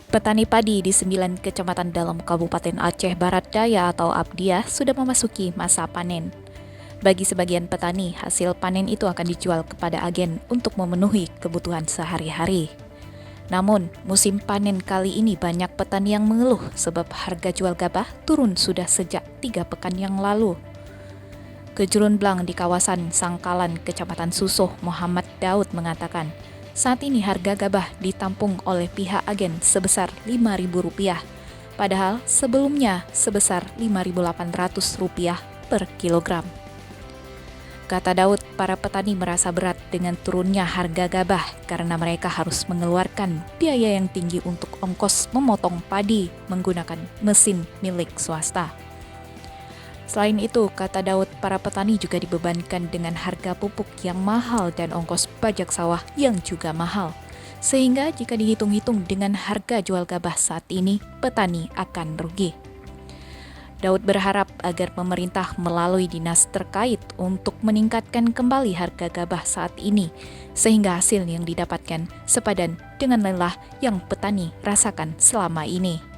Petani padi di 9 kecamatan dalam Kabupaten Aceh Barat Daya atau Abdiah sudah memasuki masa panen. Bagi sebagian petani, hasil panen itu akan dijual kepada agen untuk memenuhi kebutuhan sehari-hari. Namun, musim panen kali ini banyak petani yang mengeluh sebab harga jual gabah turun sudah sejak 3 pekan yang lalu. Kejurun Blang di kawasan Sangkalan, Kecamatan Susoh, Muhammad Daud mengatakan, saat ini harga gabah ditampung oleh pihak agen sebesar Rp5.000, padahal sebelumnya sebesar Rp5.800 per kilogram. Kata Daud, para petani merasa berat dengan turunnya harga gabah karena mereka harus mengeluarkan biaya yang tinggi untuk ongkos memotong padi menggunakan mesin milik swasta. Selain itu, kata Daud, para petani juga dibebankan dengan harga pupuk yang mahal dan ongkos pajak sawah yang juga mahal. Sehingga jika dihitung-hitung dengan harga jual gabah saat ini, petani akan rugi. Daud berharap agar pemerintah melalui dinas terkait untuk meningkatkan kembali harga gabah saat ini, sehingga hasil yang didapatkan sepadan dengan lelah yang petani rasakan selama ini.